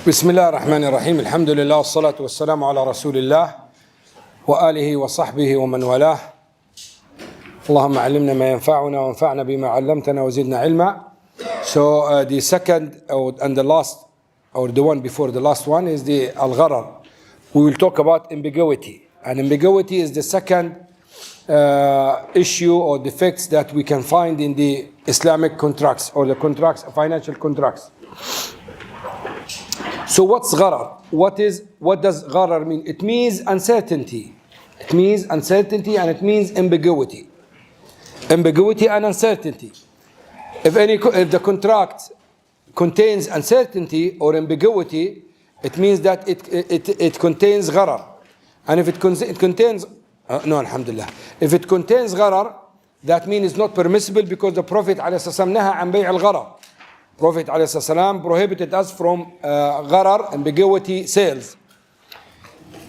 بسم الله الرحمن الرحيم الحمد لله والصلاة والسلام على رسول الله وآله وصحبه ومن والاه اللهم علمنا ما ينفعنا وانفعنا بما علمتنا وزدنا علما. So the second and the last, or the one before the last one, is the al-gharar. We will talk about ambiguity, and ambiguity is the second issue or defects that we can find in the Islamic contracts or the contracts, financial contracts. So what's gharar? What does gharar mean? It means uncertainty. It means uncertainty and it means ambiguity. Ambiguity and uncertainty. If the contract contains uncertainty or ambiguity, it means that it contains gharar. And if it contains alhamdulillah. If it contains gharar, that means it's not permissible, because the Prophet ﷺ naha an bay' al-gharar. Prophet ﷺ prohibited us from gharar, ambiguity sales.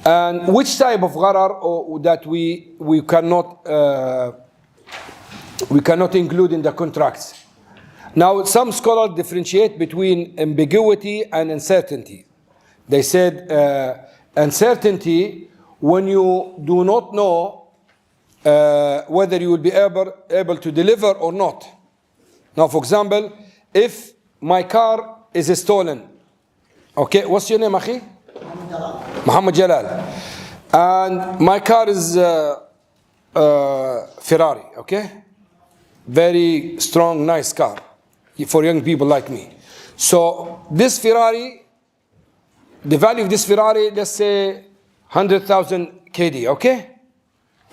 And which type of gharar that we cannot include in the contracts? Now, some scholars differentiate between ambiguity and uncertainty. They said uncertainty, when you do not know whether you will be able to deliver or not. Now, for example, if my car is stolen, okay, what's your name, Akhi? Muhammad Jalal. And my car is Ferrari, okay? Very strong, nice car for young people like me. So this Ferrari, the value of this Ferrari, let's say 100,000 KD, okay?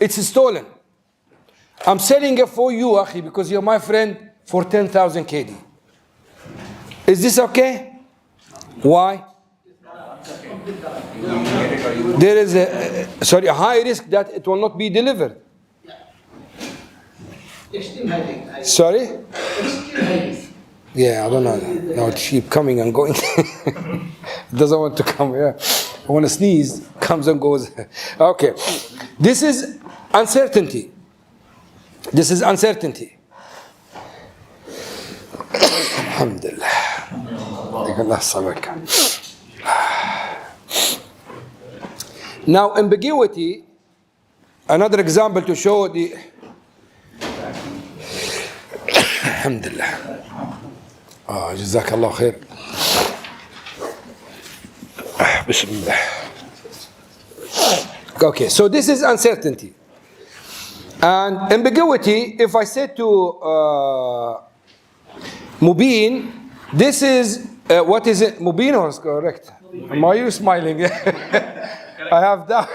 It's stolen. I'm selling it for you, Akhi, because you're my friend, for 10,000 KD. Is this okay? Why? There is a high risk that it will not be delivered. Sorry? Yeah, I don't know. Now it keeps coming and going. It doesn't want to come. Yeah. I want to sneeze, comes and goes. Okay. This is uncertainty. This is uncertainty. Alhamdulillah. Now, ambiguity, another example to show the Alhamdulillah. Jazakallah khair. Bismillah. Okay, so this is uncertainty. And ambiguity, if I say to Mubin, this is, what is it? Mubin or is correct? Are you smiling? I have that.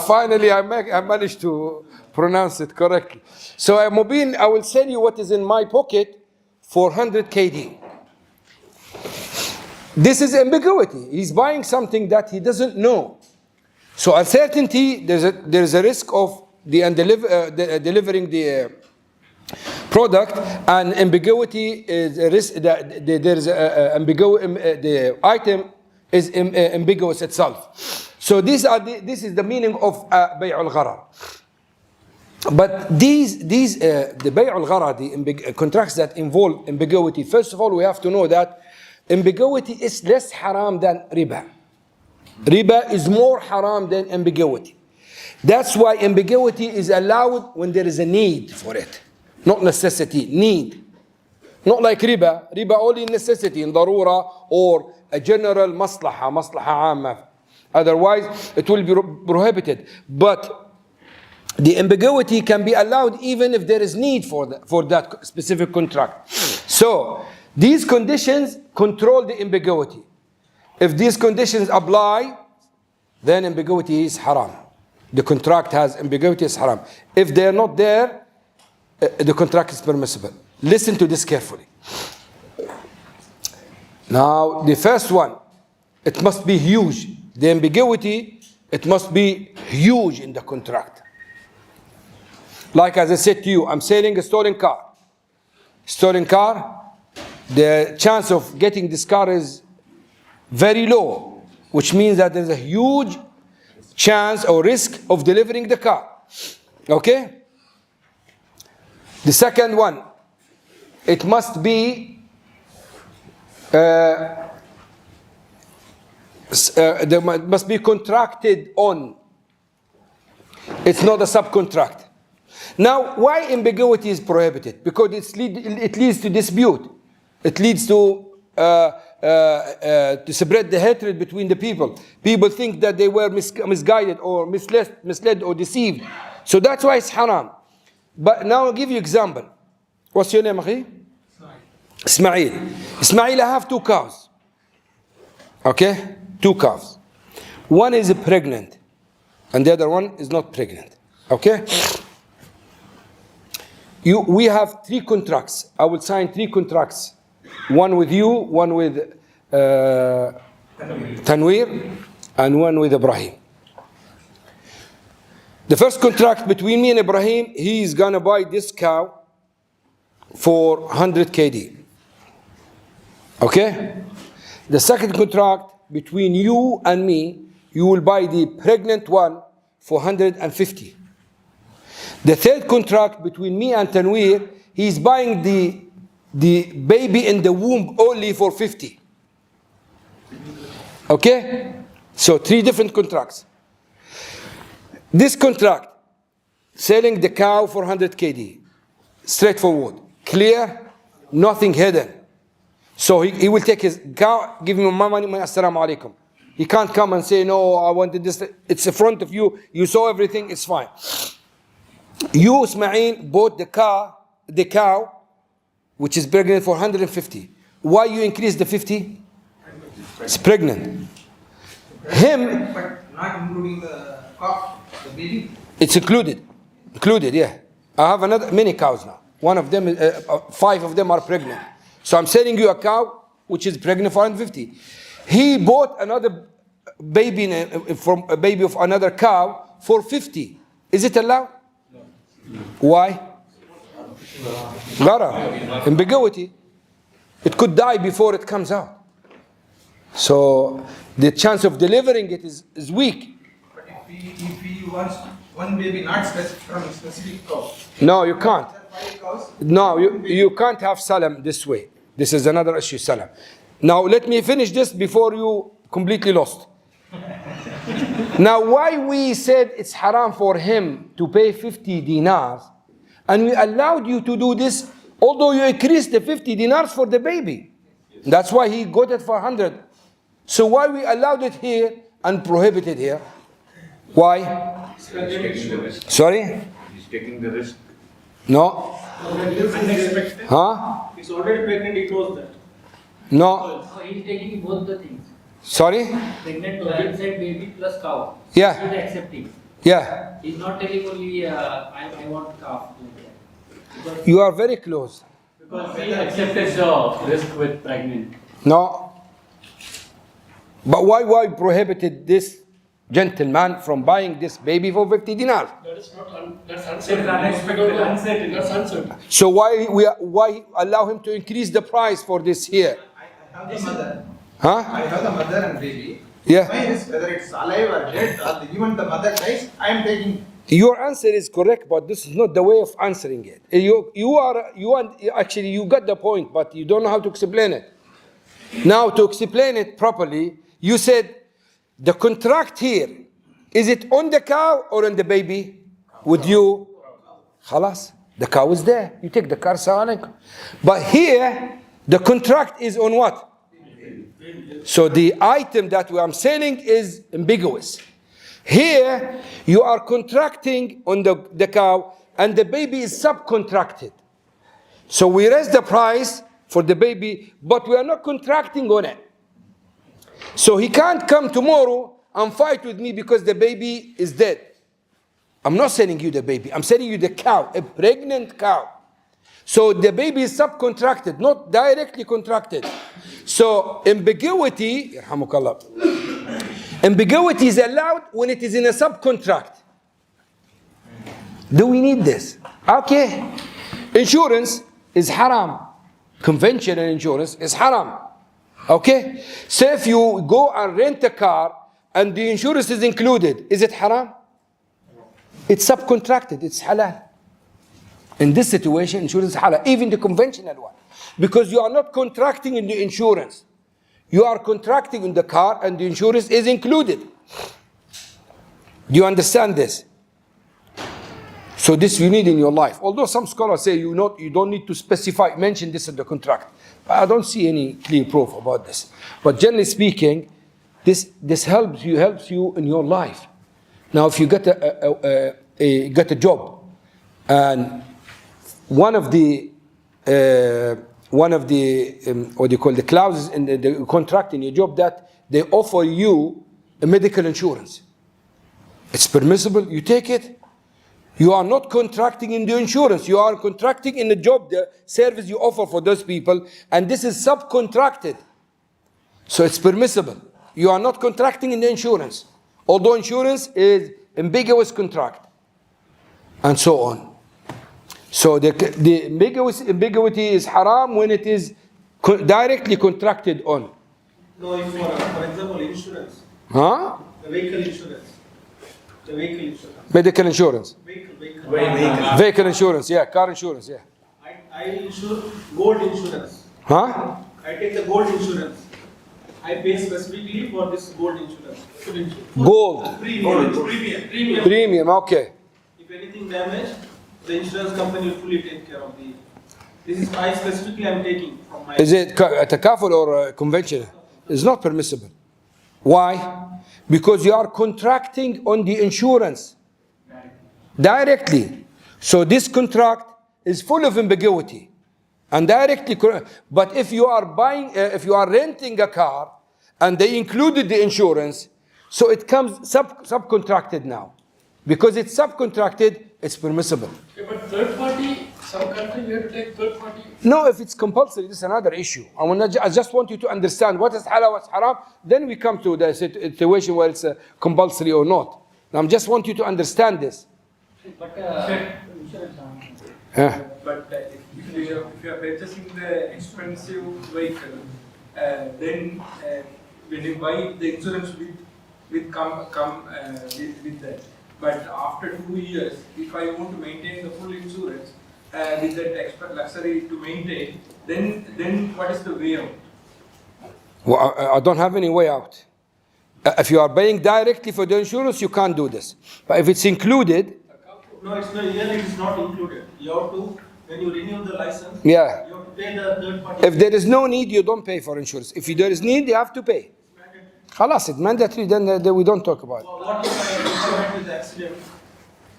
Finally, I managed to pronounce it correctly. So Mubin, I will sell you what is in my pocket for 100 KD. This is ambiguity. He's buying something that he doesn't know. So uncertainty, there's a risk of delivering the product, and ambiguity is a risk that there's the item is ambiguous itself. So this is the meaning of bay' al-gharar. But the bay' al-gharar, the contracts that involve ambiguity, first of all, we have to know that ambiguity is less haram than riba. Riba is more haram than ambiguity. That's why ambiguity is allowed when there is a need for it. Not necessity, need. Not like riba. Riba only necessity, in darura, or a general maslaha amma. Otherwise, it will be prohibited. But the ambiguity can be allowed even if there is need for that specific contract. So, these conditions control the ambiguity. If these conditions apply, then ambiguity is haram. The contract has ambiguity, is haram. If they are not there, the contract is permissible. Listen to this carefully. Now, the first one, it must be huge. The ambiguity, it must be huge in the contract. Like as I said to you, I'm selling a stolen car. Stolen car, the chance of getting this car is very low, which means that there's a huge chance or risk of delivering the car. Okay? The second one, it must be They must be contracted on. It's not a subcontract. Now, why ambiguity is prohibited? Because it leads to dispute. It leads to spread the hatred between the people. People think that they were misguided or misled or deceived. So that's why it's haram. But now I'll give you example. What's your name, akhi? Ismail. Ismail, I have 2 cows. Okay? 2 cows. One is pregnant and the other one is not pregnant. Okay? We have 3 contracts. I will sign 3 contracts. One with you, one with Tanwir, and one with Ibrahim. The first contract between me and Ibrahim, he is gonna buy this cow for 100 KD. Okay? The second contract between you and me, you will buy the pregnant one for 150. The third contract between me and Tanwir, he's buying the baby in the womb only for 50. Okay? So 3 different contracts. This contract, selling the cow for 100 KD, straightforward, clear, nothing hidden. So he will take his cow, give him my money, assalamu alaikum. He can't come and say, no, I wanted this. It's in front of you. You saw everything, it's fine. You, Ismail, bought the cow, which is pregnant for 150. Why you increase the 50? It's pregnant. Him, but not including the calf, the baby. It's included, yeah. I have many cows now. One of them, 5 of them are pregnant. So I'm selling you a cow which is pregnant for 150. He bought another baby from a baby of another cow for 50. Is it allowed? No. Why? Gara, ambiguity. It could die before it comes out. So the chance of delivering it is weak. But if he wants one baby not from a specific cow. No, you can't. 5 cows. No, you can't have salam this way. This is another issue, salam. Now let me finish this before you completely lost. Now why we said it's haram for him to pay 50 dinars and we allowed you to do this although you increased the 50 dinars for the baby. That's why he got it for 100. So why we allowed it here and prohibited here? Why? Sorry? He's taking the risk. No. Unexpected. Huh? He's already pregnant, he knows that. No. So he's taking both the things. Sorry? Pregnant man said baby plus cow. Yeah. He's accepting. Yeah. He's not telling only I want calf. Because, You are very close. because he accepted the risk with pregnant. No. But why prohibited this gentleman from buying this baby for 50 dinars? That is not, that's uncertain. Unexpected. That's uncertain. So why allow him to increase the price for this here? I have the mother. Huh? I have the mother and baby. Yeah. Mine is whether it's alive or dead or even the mother dies, I am taking. Your answer is correct, but this is not the way of answering it. You got the point, but you don't know how to explain it. Now to explain it properly, you said the contract here, is it on the cow or on the baby? With you? Khalas, the cow is there. You take the car, salam. But here, the contract is on what? So the item that I'm selling is ambiguous. Here, you are contracting on the cow and the baby is subcontracted. So we raise the price for the baby, but we are not contracting on it. So he can't come tomorrow and fight with me because the baby is dead. I'm not selling you the baby. I'm selling you the cow, a pregnant cow. So the baby is subcontracted, not directly contracted. So ambiguity, ambiguity is allowed when it is in a subcontract. Do we need this? Okay. Insurance is haram. Conventional insurance is haram. Okay? So if you go and rent a car and the insurance is included, is it haram? It's subcontracted, it's halal. In this situation, insurance is halal, even the conventional one. Because you are not contracting in the insurance. you are contracting in the car and the insurance is included. Do you understand this? So this you need in your life. Although some scholars say you don't need to mention this in the contract. But I don't see any clear proof about this. But generally speaking, this helps you in your life. Now, if you get a job, and one of the what do you call the clauses in the contract in your job that they offer you a medical insurance. It's permissible. You take it. You are not contracting in the insurance. You are contracting in the job, the service you offer for those people, and this is subcontracted. So it's permissible. You are not contracting in the insurance. Although insurance is ambiguous contract. And so on. So the ambiguity is haram when it is directly contracted on. No, if for example, insurance. Huh? The vehicle insurance. The vehicle insurance. Medical insurance. Vehicle. Vehicle insurance, yeah. Car insurance, yeah. I insure gold insurance. Huh? I take the gold insurance. I pay specifically for this gold insurance. Gold. Premium, okay. If anything damaged, the insurance company will fully take care of the. This is I specifically am taking from my. Is it a takaful or a conventional? It's not permissible. Why? Because you are contracting on the insurance directly. So this contract is full of ambiguity and directly. But if you are if you are renting a car and they included the insurance, so it comes subcontracted now. Because it's subcontracted, it's permissible. Okay, but third party, some country we have to take third party. No, if it's compulsory, this is another issue. I just want you to understand what is halal, what's haram. Then we come to the situation where it's compulsory or not. Now, I just want you to understand this. But insurance. But if you are purchasing the expensive vehicle, then when you buy the insurance with that. But after 2 years, if I want to maintain the full insurance with that extra luxury to maintain, then what is the way out? Well, I don't have any way out. If you are paying directly for the insurance, you can't do this. But if it's included, No, it's not. Here it is not included. You have to when you renew the license. yeah. You have to pay the third party. If there is no need, you don't pay for insurance. If there is need, you have to pay. Khalas, it's mandatory, then we don't talk about it. What if I met with the accident?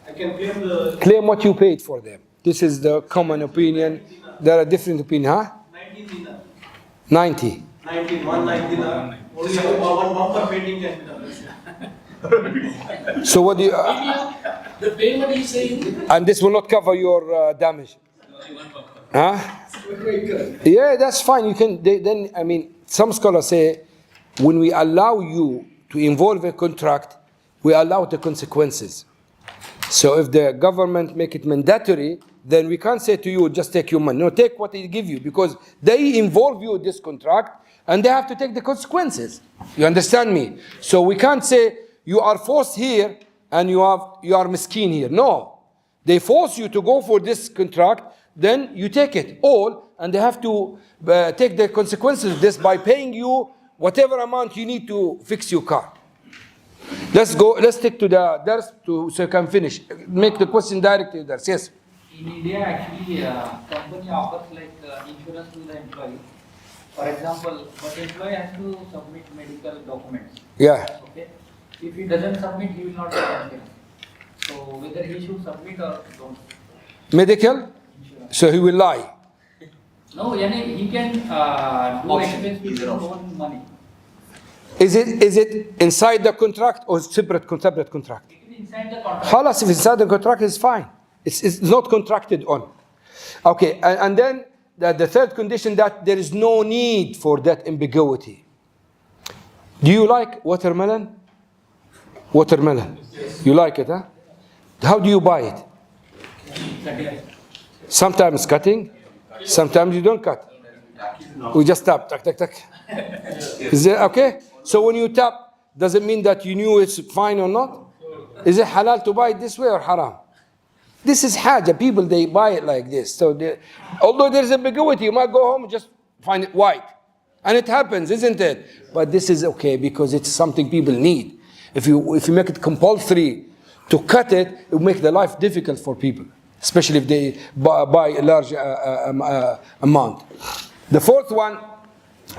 I can claim the Claim what you paid for them. This is the common opinion. There are different opinions, huh? 19 dinar. 90. 119 dinar. Only one bumper painting can be done. So what do you... The payment is saying. and this will not cover your damage. Huh? Yeah, that's fine. You can, then, I mean, some scholars say, when we allow you to involve a contract, we allow the consequences. So if the government make it mandatory, then we can't say to you, just take your money. No, take what they give you, because they involve you in this contract, and they have to take the consequences. You understand me? So we can't say, you are forced here, and you are miskin here. No. They force you to go for this contract, then you take it all, and they have to take the consequences of this by paying you whatever amount you need to fix your car. Let's take to the dars so you can finish. Make the question directly to dars. Yes. In India, actually, company offers like insurance to the employee. For example, but employee has to submit medical documents. Yeah. Okay. If he doesn't submit, he will not get insurance. So whether he should submit or don't. Medical? Insurance. So he will lie. No, yani he can do expense with his own money. Is it inside the contract or separate contract? It is inside the contract. Khalas, if it's inside the contract, it's fine. It's not contracted on. Okay, and then the third condition, that there is no need for that ambiguity. Do you like watermelon? Watermelon. Yes. You like it, huh? How do you buy it? Sometimes cutting, sometimes you don't cut. We just tap, tak, tak, tak. Is it okay? So when you tap, does it mean that you knew it's fine or not? Is it halal to buy it this way or haram? This is haja. People, they buy it like this. So although there's ambiguity, you might go home and just find it white. And it happens, isn't it? But this is okay because it's something people need. If you make it compulsory to cut it, it will make the life difficult for people, especially if they buy a large amount. The fourth one,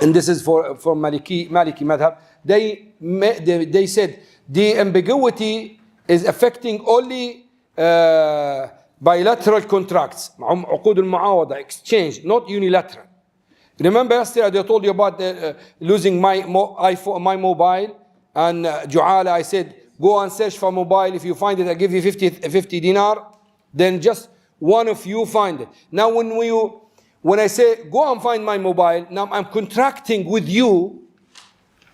and this is for Maliki madhab, they said the ambiguity is affecting only bilateral contracts, عقود المعاوضة, exchange, not unilateral. Remember yesterday I told you about losing my mobile, and Ju'ala, I said, go and search for mobile. If you find it, I give you 50 dinar. Then just one of you find it. Now when I say, go and find my mobile, now I'm contracting with you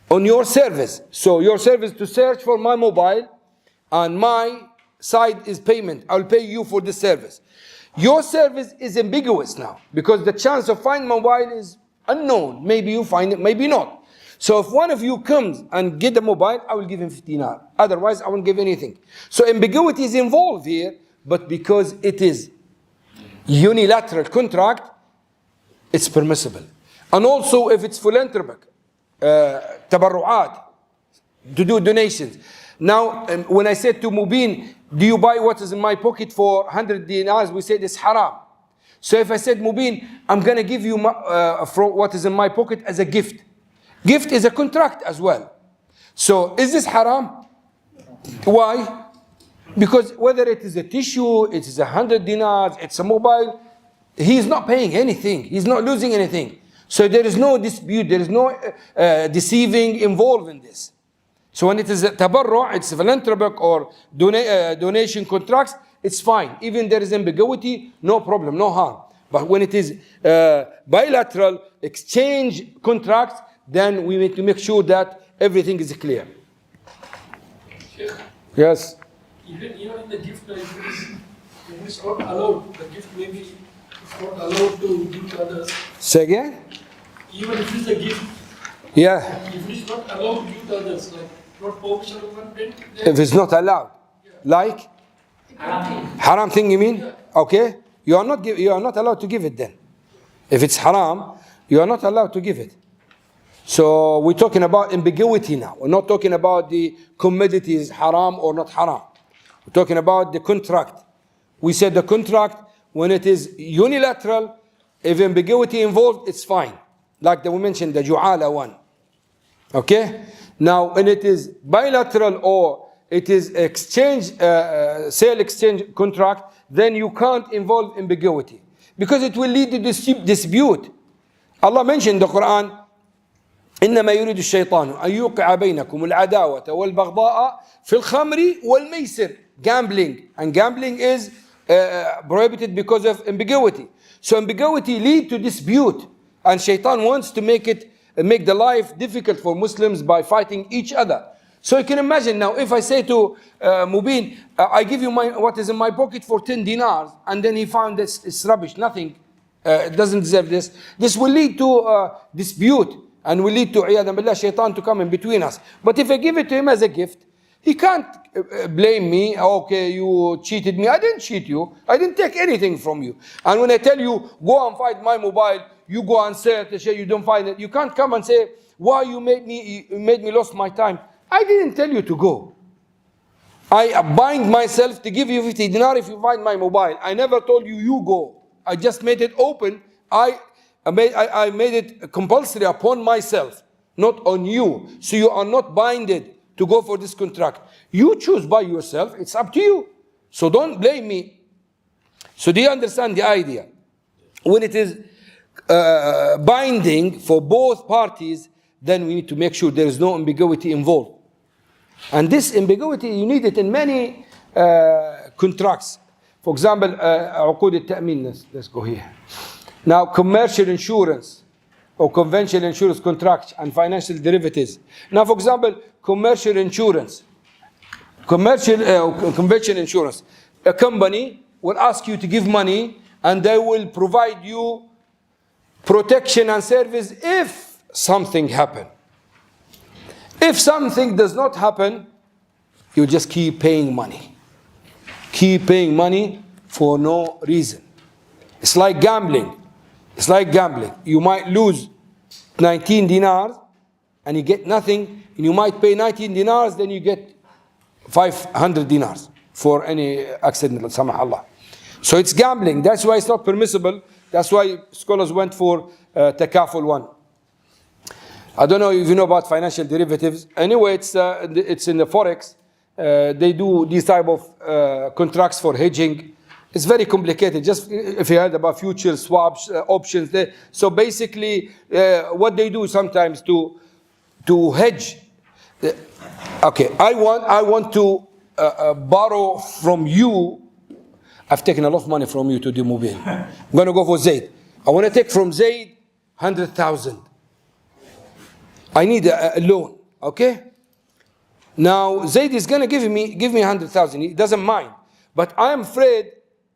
on your service. So your service to search for my mobile, and my side is payment. I'll pay you for the service. Your service is ambiguous now, because the chance of finding mobile is unknown. Maybe you find it, maybe not. So if one of you comes and get the mobile, I will give him 50 dinar. Otherwise, I won't give anything. So ambiguity is involved here, but because it is unilateral contract, it's permissible. And also if it's philanthropic, tabarru'at, to do donations. Now, when I said to Mubin, do you buy what is in my pocket for 100 dinars? We said it's haram. So if I said, Mubin, I'm going to give you from what is in my pocket as a gift. Gift is a contract as well. So is this haram? Why? Because whether it is a tissue, it is 100 dinars, it's a mobile, he is not paying anything. He's not losing anything. So there is no dispute, there is no deceiving involved in this. So when it is a tabarru', it's philanthropic or donation contracts, it's fine. Even there is ambiguity, no problem, no harm. But when it is bilateral exchange contracts, then we need to make sure that everything is clear. Sheikh, Yes. even in the gift, like, it is not allowed. The gift maybe is not allowed to give to others. Say again? Even if it's a gift, Yeah. if it is not allowed to give to others, like not permission of one, then If it's not allowed. Like? Haram thing you mean? Okay. You are not allowed to give it then. If it's haram, you are not allowed to give it. So we're talking about ambiguity now. We're not talking about the commodities, haram or not haram. We're talking about the contract. We said the contract, when it is unilateral, if ambiguity involved, it's fine. Like we mentioned, the Ju'ala one. Okay? Now, when it is bilateral or it is exchange, sale exchange contract, then you can't involve ambiguity. Because it will lead to dispute. Allah mentioned in the Quran, إنما يريد الشيطان أن يوقع بينكم العداوة والبغضاء في الخمر والميسر. Gambling. And gambling is prohibited because of ambiguity. So ambiguity leads to dispute. And shaitan wants to make the life difficult for Muslims by fighting each other. So you can imagine now, if I say to Mubin, I give you what is in my pocket for 10 dinars, and then he found this it's rubbish, nothing, it doesn't deserve this. This will lead to dispute. And will lead to iyadhan billah, shaitan to come in between us. But if I give it to him as a gift, he can't blame me. Okay, you cheated me. I didn't cheat you. I didn't take anything from you. And when I tell you, go and find my mobile, you go and search, you don't find it. You can't come and say, why you made me lost my time. I didn't tell you to go. I bind myself to give you 50 dinar if you find my mobile. I never told you, you go. I just made it open. I made it compulsory upon myself, not on you. So you are not binded to go for this contract. You choose by yourself. It's up to you. So don't blame me. So do you understand the idea? When it is binding for both parties, then we need to make sure there is no ambiguity involved. And this ambiguity, you need it in many contracts. For example, عقود التأمين. Let's go here. Now, commercial insurance or conventional insurance contracts and financial derivatives. Now, for example, commercial insurance, conventional insurance. A company will ask you to give money and they will provide you protection and service if something happens. If something does not happen, you just keep paying money. Keep paying money for no reason. It's like gambling. It's like gambling. You might lose 19 dinars and you get nothing, and you might pay 19 dinars, then you get 500 dinars for any accident, samahullah. So it's gambling. That's why it's not permissible. That's why scholars went for takaful one. I don't know if you know about financial derivatives. Anyway, it's in the forex. They do these type of contracts for hedging. It's very complicated. Just if you heard about futures, swaps, options. So basically, what they do sometimes to hedge. Okay, I want to borrow from you. I've taken a lot of money from you to do mobile. I'm going to go for Zaid. I want to take from Zaid 100,000. I need a loan. Okay. Now Zaid is going to give me 100,000. He doesn't mind, but I am afraid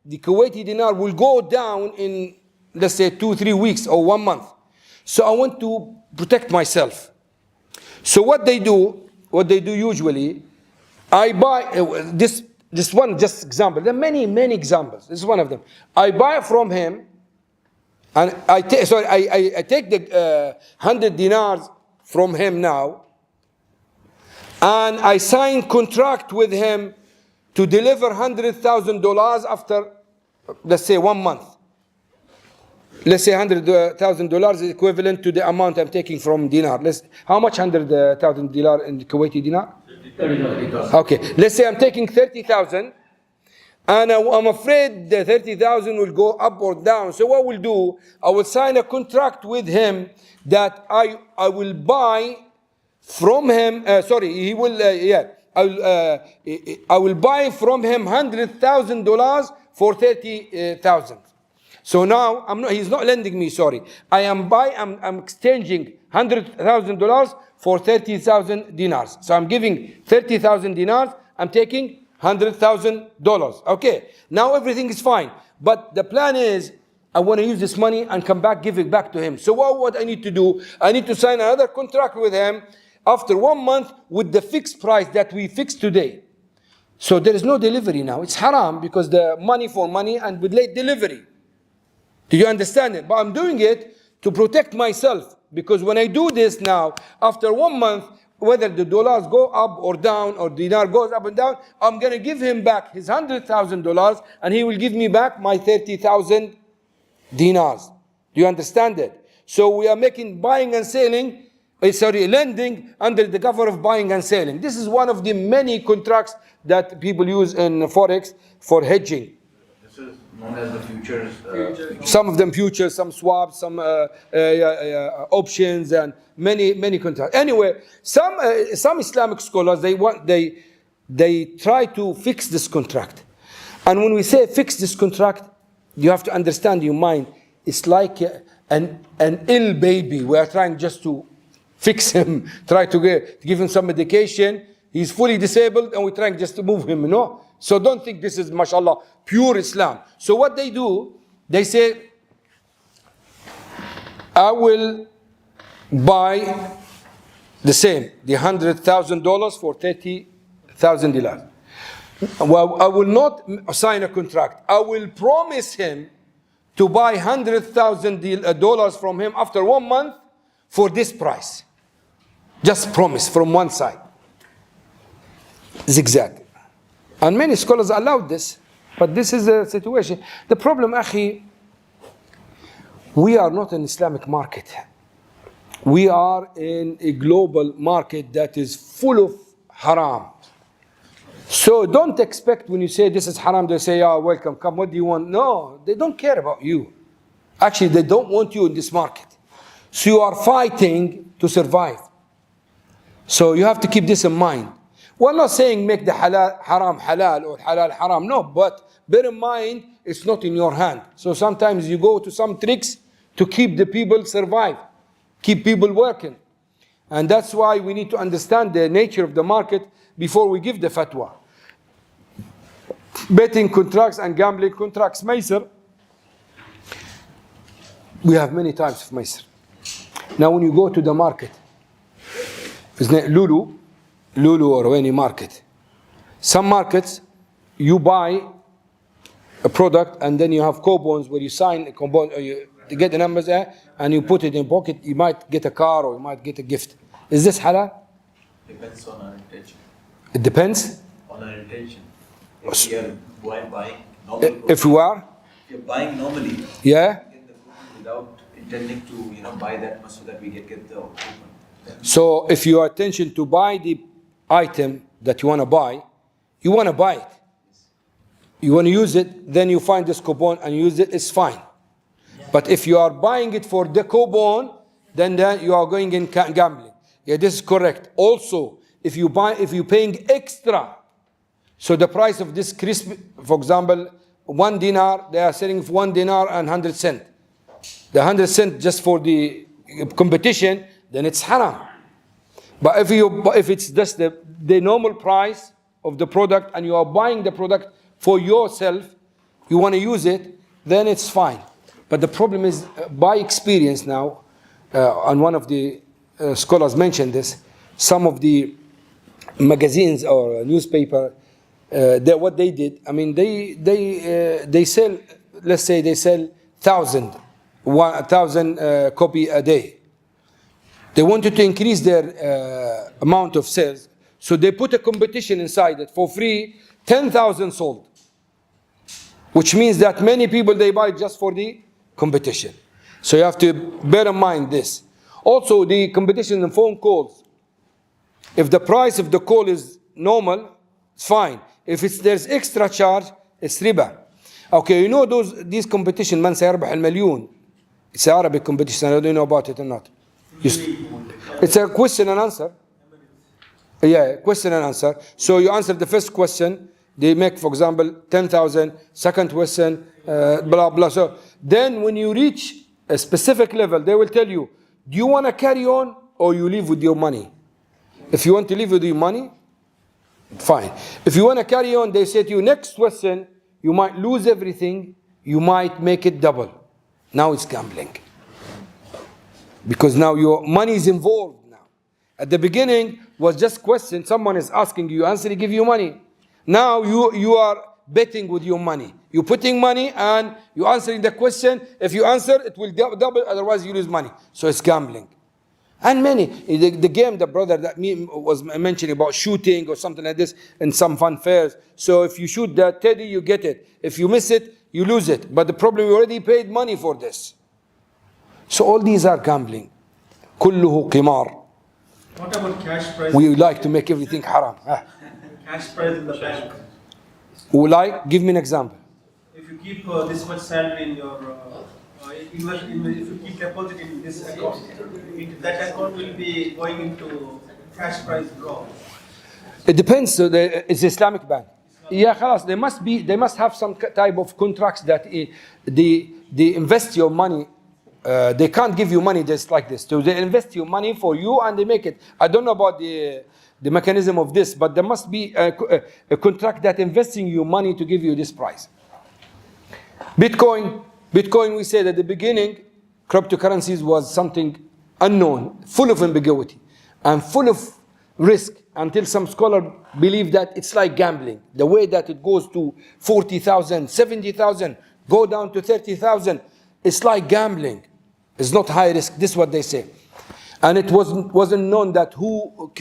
the Kuwaiti dinar will go down in, let's say, 2-3 weeks or 1 month. So I want to protect myself. So what they do usually, I buy this one just example. There are many examples. This is one of them. I buy from him, and I take the 100 dinars from him now, and I sign contract with him to deliver $100,000 after, let's say, 1 month. Let's say $100,000 is equivalent to the amount I'm taking from dinar. How much 100,000 dinar in Kuwaiti dinar? 30,000. Okay, let's say I'm taking 30,000, and I'm afraid the 30,000 will go up or down. So what we'll do, I will sign a contract with him that I will buy from him. He will. I will buy from him $100,000 for 30,000. So now he's not lending me. Sorry, I'm exchanging $100,000 for 30,000 dinars. So I'm giving 30,000 dinars. I'm taking $100,000. Okay. Now everything is fine. But the plan is, I want to use this money and come back, give it back to him. So what I need to do? I need to sign another contract with him after 1 month with the fixed price that we fixed today. So there is no delivery now. It's haram because the money for money and with late delivery. Do you understand it? But I'm doing it to protect myself, because when I do this now, after 1 month, whether the dollars go up or down or dinar goes up and down, I'm going to give him back his $100,000 and he will give me back my 30,000 dinars. Do you understand it? So we are making lending under the cover of buying and selling. This is one of the many contracts that people use in Forex for hedging. This is known as the futures. Some of them futures, some swaps, some options, and many contracts. Anyway, some Islamic scholars they try to fix this contract. And when we say fix this contract, you have to understand in your mind, it's like an ill baby. We are trying just to fix him, try to give him some medication. He's fully disabled and we're trying just to move him, So don't think this is, mashallah, pure Islam. So what they do, they say, I will buy the same, the $100,000 for 30,000 dinars. Well, I will not sign a contract. I will promise him to buy $100,000 from him after 1 month for this price. Just promise from one side. Zigzag. And many scholars allowed this, but this is the situation. The problem, akhi, we are not an Islamic market. We are in a global market that is full of haram. So don't expect when you say this is haram, they say, yeah, welcome, come, what do you want? No, they don't care about you. Actually, they don't want you in this market. So you are fighting to survive. So you have to keep this in mind. We're not saying make the halal haram halal or halal haram. No, but bear in mind, it's not in your hand. So sometimes you go to some tricks to keep the people survive, keep people working. And that's why we need to understand the nature of the market before we give the fatwa. Betting contracts and gambling contracts, Maysir. We have many types of Maysir. Now when you go to the market, isn't it Lulu or any market? Some markets, you buy a product and then you have coupons where you sign a coupon, get the numbers and you put it in your pocket, you might get a car or you might get a gift. Is this halal? Depends on our intention. It depends. On our intention. If we are buying normally, If you are, if you're buying normally, yeah. get the coupon without intending to buy that much so that we get the coupon. Then So if your intention to buy the item that you want to buy it. You want to use it, then you find this coupon and use it, it's fine. But if you are buying it for the coupon, then you are going in gambling. Yeah, this is correct. Also, if you're paying extra, so the price of this crisp, for example, 1 dinar, they are selling for 1 dinar and 100 cents. The 100 cents just for the competition, then it's haram. But if it's just the normal price of the product and you are buying the product for yourself, you want to use it, then it's fine. But the problem is, by experience now, and one of the scholars mentioned this, some of the magazines or newspaper, what they did, I mean, they sell, let's say they sell 1,000 copy a day. They wanted to increase their amount of sales, so they put a competition inside it for free. 10,000 sold, which means that many people they buy just for the competition. So you have to bear in mind this. Also, the competition in phone calls. If the price of the call is normal, it's fine. If there's extra charge, it's riba. Okay, you know these competition, man سيربح المليون. It's an Arabic competition. I don't know about it or not. It's a question and answer. Yeah, question and answer. So you answer the first question. They make, for example, 10,000. Second question, blah blah. So then, when you reach a specific level, they will tell you, do you want to carry on or you leave with your money? If you want to leave with your money, fine. If you want to carry on, they say to you, next question, you might lose everything, you might make it double. Now it's gambling. Because now your money is involved now. At the beginning was just question, someone is asking you, answer, he give you money. Now you are betting with your money. You're putting money and you're answering the question. If you answer, it will double, otherwise you lose money. So it's gambling. And many, the game, the brother that was mentioning about shooting or something like this in some fun fairs. So if you shoot that teddy, you get it. If you miss it, you lose it. But the problem, you already paid money for this. So all these are gambling. كله قمار. What about cash price? We like to make everything haram. Cash price in the bank. Give me an example. If you keep this much salary in your if you keep deposit in this account, that account will be going into cash price draw. It depends. So it's Islamic bank. Yeah, خلاص. They must have some type of contracts that they invest your money. They can't give you money just like this. So they invest your money for you and they make it. I don't know about the mechanism of this, but there must be a contract that investing your money to give you this price. Bitcoin, we said at the beginning, cryptocurrencies was something unknown, full of ambiguity, and full of risk, until some scholar believe that it's like gambling. The way that it goes to 40,000, 70,000, go down to 30,000, it's like gambling. It's not high risk. This is what they say. And it wasn't known that who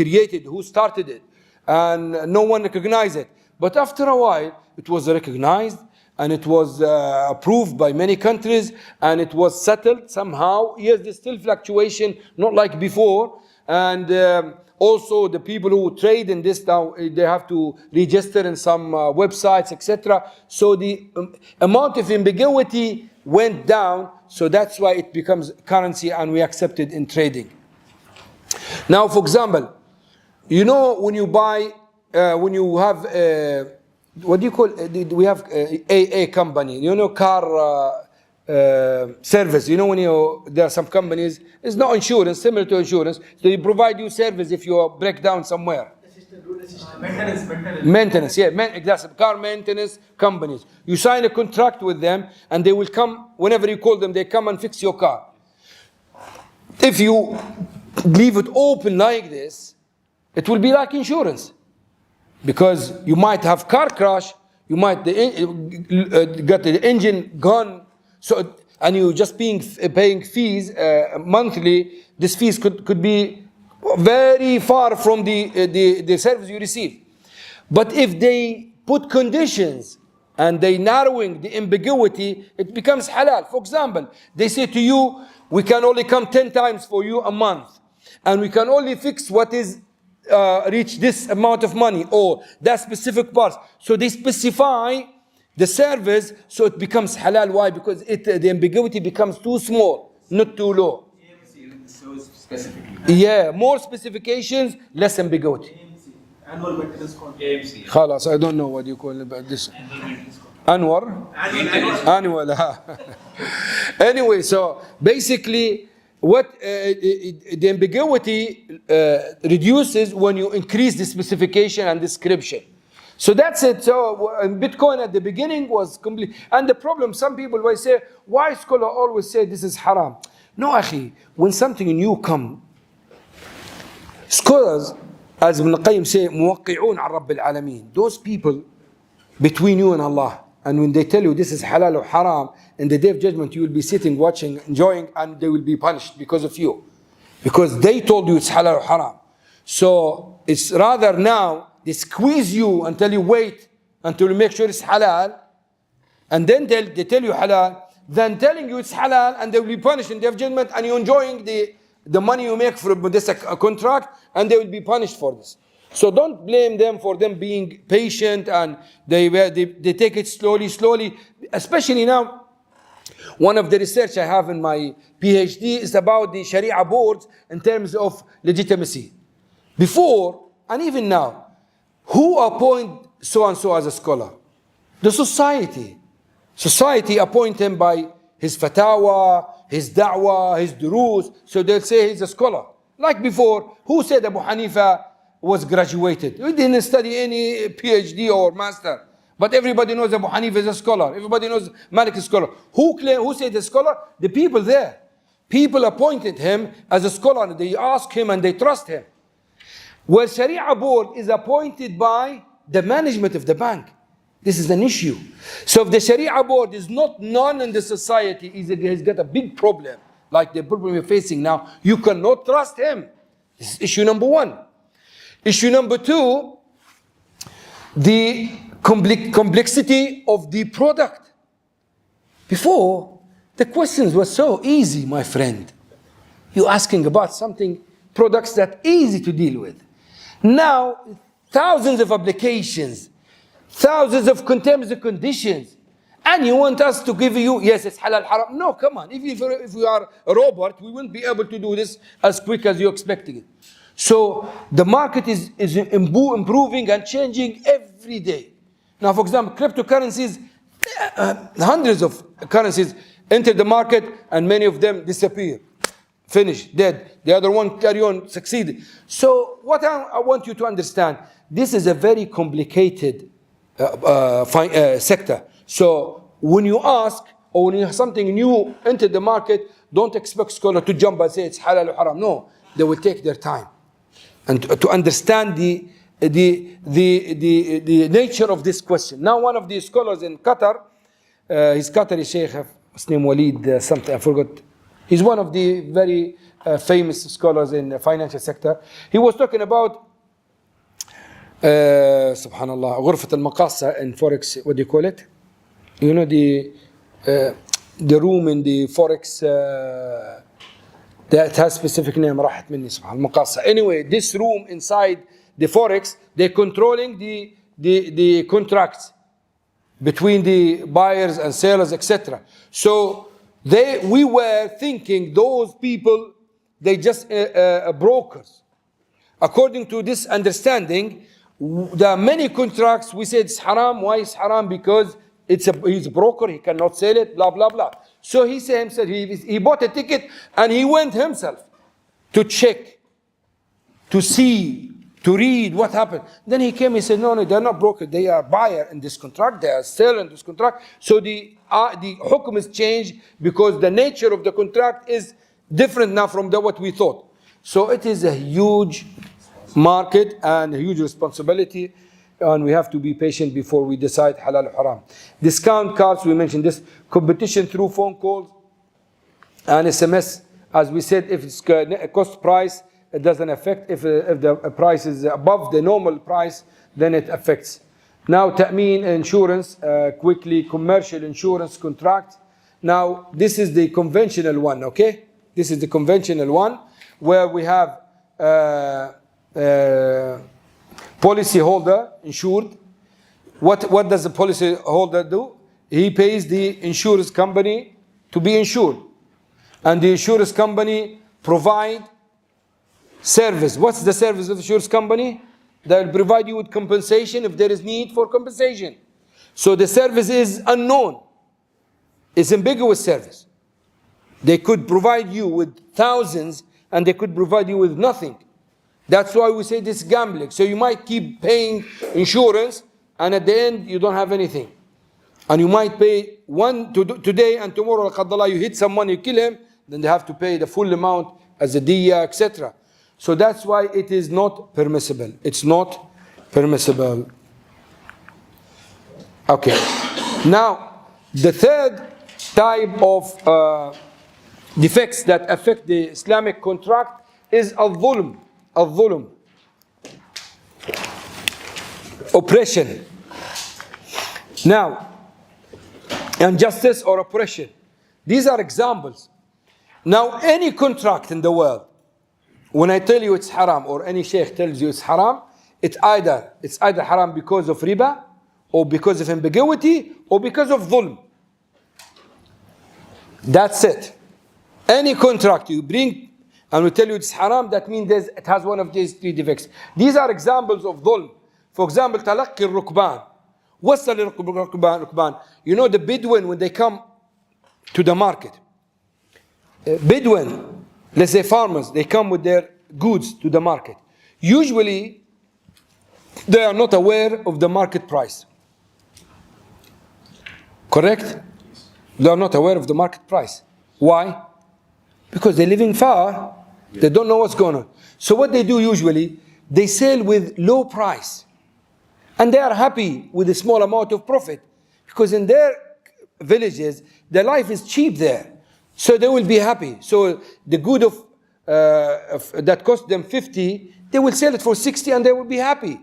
started it, and no one recognized it. But after a while, it was recognized, and it was approved by many countries, and it was settled somehow. Yes, there's still fluctuation, not like before. And also the people who trade in this now, they have to register in some websites, etc. So the amount of ambiguity went down. So that's why it becomes currency, and we accept it in trading. Now, for example, you know when you buy, when you have, what do you call? We have a company. You know, car service. You know, when there are some companies, it's not insurance, similar to insurance. So they provide you service if you break down somewhere. Maintenance, yeah, that's car maintenance companies. You sign a contract with them, and they will come whenever you call them. They come and fix your car. If you leave it open like this, it will be like insurance, because you might have car crash, you might get the engine gone. So and you just paying fees monthly, this fees could be very far from the service you receive. But if they put conditions and they narrowing the ambiguity, it becomes halal. For example, they say to you, we can only come 10 times for you a month, and we can only fix what is reach this amount of money or that specific parts. So they specify the service, so it becomes halal. Why? Because the ambiguity becomes too small, not too low. So specifically. Yeah, more specifications, less ambiguity. Annual maintenance contract. AMC. خلاص, I don't know what you call it, this. Anwar? Annual. Anyway, so basically, what the ambiguity reduces when you increase the specification and description. So that's it. So Bitcoin at the beginning was complete. And the problem, some people will say, why scholar always say this is haram? No, akhi, when something new come, scholars, as Ibn Qayyim say, موقعون على رب العالمين. Those people between you and Allah. And when they tell you this is halal or haram, in the day of judgment you will be sitting, watching, enjoying, and they will be punished because of you. Because they told you it's halal or haram. So it's rather now, they squeeze you and tell you wait until you make sure it's halal, and then they tell you halal, than telling you it's halal and they will be punished in the day of judgment, and you're enjoying the money you make from this contract, and they will be punished for this. So don't blame them for them being patient, and they take it slowly, especially now. One of the research I have in my PhD is about the Sharia boards in terms of legitimacy. Before, and even now, who appoint so-and-so as a scholar? The society. Society appoint him by his fatawa, his da'wah, his durus. So they'll say he's a scholar. Like before, who said Abu Hanifa was graduated? We didn't study any PhD or master. But everybody knows Abu Hanifa is a scholar. Everybody knows Malik is a scholar. Who said a scholar? The people there. People appointed him as a scholar. They ask him and they trust him. Well, Sharia board is appointed by the management of the bank. This is an issue. So if the Sharia board is not known in the society, he's got a big problem, like the problem we're facing now. You cannot trust him. This is issue number one. Issue number two, the complexity of the product. Before, the questions were so easy, my friend. You're asking about something, products that easy to deal with. Now, thousands of applications, thousands of terms and conditions, and you want us to give you, yes, it's halal, haram. No, come on. If we are a robot, we wouldn't be able to do this as quick as you're expecting it. So the market is improving and changing every day. Now, for example, cryptocurrencies, hundreds of currencies enter the market and many of them disappear. Finished, dead. The other one carry on, succeeded. So what I want you to understand, this is a very complicated sector. So when you ask, or when you have something new enter the market, don't expect scholar to jump and say it's halal or haram. No, they will take their time and to understand the nature of this question. Now, one of the scholars in Qatar, he's Qatari Sheikh, his name Walid something, I forgot. He's one of the very famous scholars in the financial sector. He was talking about subhanallah, غرفة المقاصة in forex. What do you call it? You know the room in the forex that has specific name. راحت مني سبحان المقاصة. Anyway, this room inside the forex, they're controlling the contracts between the buyers and sellers, etc. So we were thinking those people, they just brokers. According to this understanding, there are many contracts, we said it's haram. Why is haram? Because he's a broker, he cannot sell it, blah, blah, blah. So he said himself, he bought a ticket and he went himself to check, to see, to read what happened. Then he came, he said, no, they're not broker, they are buyer in this contract, they are seller in this contract. So the hukum is changed because the nature of the contract is different now from what we thought. So it is a huge market and a huge responsibility, and we have to be patient before we decide halal or haram. Discount cards, we mentioned this. Competition through phone calls, And SMS, as we said, if it's cost price, it doesn't affect. If the price is above the normal price, then it affects. Now, ta'meen insurance, quickly, commercial insurance contract. Now, this is the conventional one, okay? This is the conventional one where we have policy holder insured. What does the policy holder do? He pays the insurance company to be insured. And the insurance company provide service. What's the service of the insurance company? They'll provide you with compensation if there is need for compensation. So the service is unknown. It's ambiguous service. They could provide you with thousands and they could provide you with nothing. That's why we say this is gambling. So you might keep paying insurance and at the end you don't have anything. And you might pay one today and tomorrow, al-Qadallah, you hit someone, you kill him, then they have to pay the full amount as a diya, etc. So that's why it is not permissible. It's not permissible. Okay. Now, the third type of defects that affect the Islamic contract is al-dhulm. Al-dhulm. Oppression. Now, injustice or oppression. These are examples. Now, any contract in the world, when I tell you it's haram, or any sheikh tells you it's haram, it's either haram because of riba, or because of ambiguity, or because of dhulm. That's it. Any contract you bring and we tell you it's haram, that means it has one of these three defects. These are examples of dhulm. For example, تلقي الركبان. What's the rukban? You know the Bedouin, when they come to the market. Bedouin, let's say farmers, they come with their goods to the market. Usually, they are not aware of the market price. Correct? They are not aware of the market price. Why? Because they're living far. They don't know what's going on. So what they do usually, they sell with low price. And they are happy with a small amount of profit. Because in their villages, their life is cheap there. So they will be happy. So the good that cost them 50, they will sell it for 60 and they will be happy.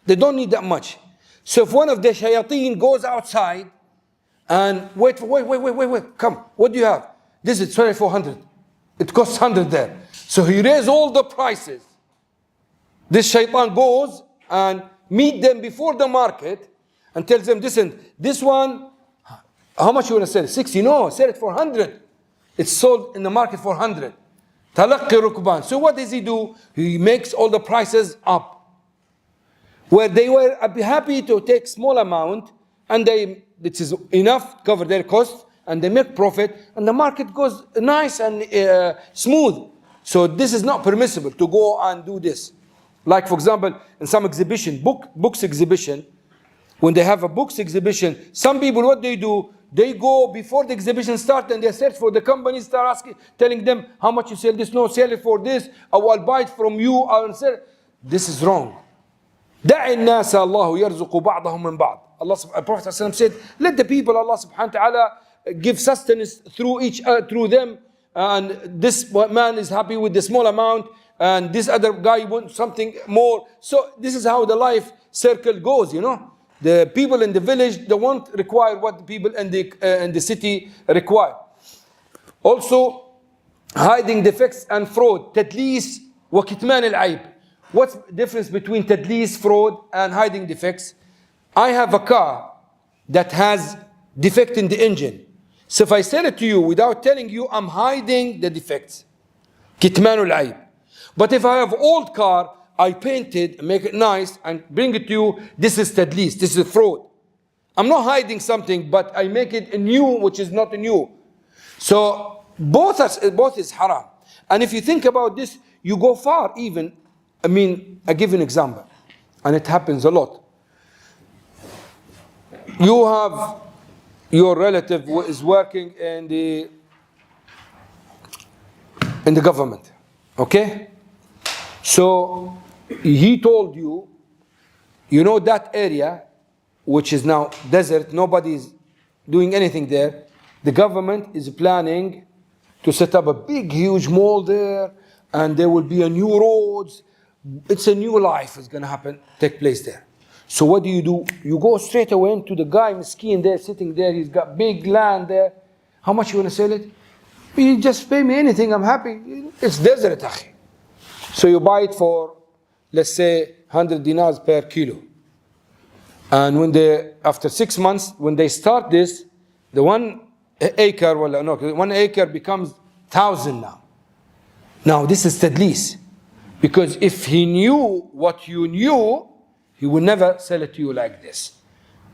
They don't need that much. So if one of the shayateen goes outside and wait, come, what do you have? This is 2,400. It costs 100 there. So he raises all the prices. This shaitan goes and meet them before the market and tells them, listen, this one, how much you want to sell it? 60? No, sell it for 100. It's sold in the market for 100. Talaqqi rukban. So what does he do? He makes all the prices up. Where they were happy to take small amount and it is enough to cover their cost and they make profit and the market goes nice and smooth. So this is not permissible to go and do this. Like for example, in some exhibition, books exhibition, when they have a books exhibition, some people what they do, they go before the exhibition starts and they search for the companies, start asking, telling them how much you sell this, no, sell it for this, or I'll buy it from you, I'll sell it. This is wrong. دع الناس الله يرزق بعضهم من بعض. Allah, Prophet ﷺ said, let the people, Allah subhanahu wa ta'ala, give sustenance through them, and this man is happy with the small amount, and this other guy wants something more. So this is how the life circle goes, you know. The people in the village, they won't require what the people in the city require. Also, hiding defects and fraud. تدليس وكتمان العيب. What's the difference between tadlis, fraud, and hiding defects? I have a car that has defect in the engine. So if I sell it to you without telling you, I'm hiding the defects. كتمان العيب. But if I have old car, I paint it, make it nice, and bring it to you, this is tadlis, this is fraud. I'm not hiding something, but I make it new, which is not new. So both is haram. And if you think about this, you go far even. I mean, I give you an example, and it happens a lot. You have your relative who is working in the government, okay? So he told you, you know that area, which is now desert, nobody's doing anything there. The government is planning to set up a big, huge mall there, and there will be a new roads. It's a new life is going to happen, take place there. So what do? You go straight away into the guy, miskin there, sitting there. He's got big land there. How much you want to sell it? You just pay me anything, I'm happy. It's desert, akhi. So you buy it for, let's say, 100 dinars per kilo. And after 6 months, when they start this, the 1 acre, 1 acre becomes 1,000 now. Now this is tadlis. Because if he knew what you knew, he would never sell it to you like this.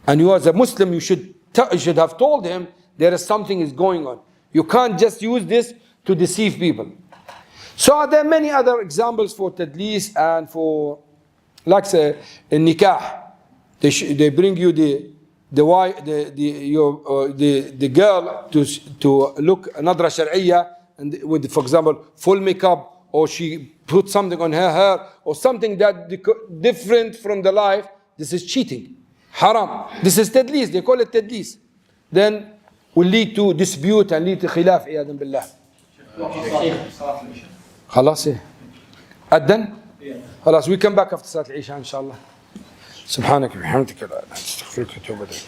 And you as a Muslim, you should have told him there is something is going on. You can't just use this to deceive people. So there are many other examples for tadlis and for, like say, in nikah. They bring you the girl to look nadra shar'iyya, and with, for example, full makeup, or she put something on her hair, or something that different from the life. This is cheating, haram. This is tadlis. They call it tadlis. Then will lead to dispute and lead to khilaf. Iyadan billah. خلاص أذن خلاص we come back after صلاة العشاء إن شاء الله. سبحانك وبحمدك لا إله إلا أنت أستغفرك وأتوب إليك.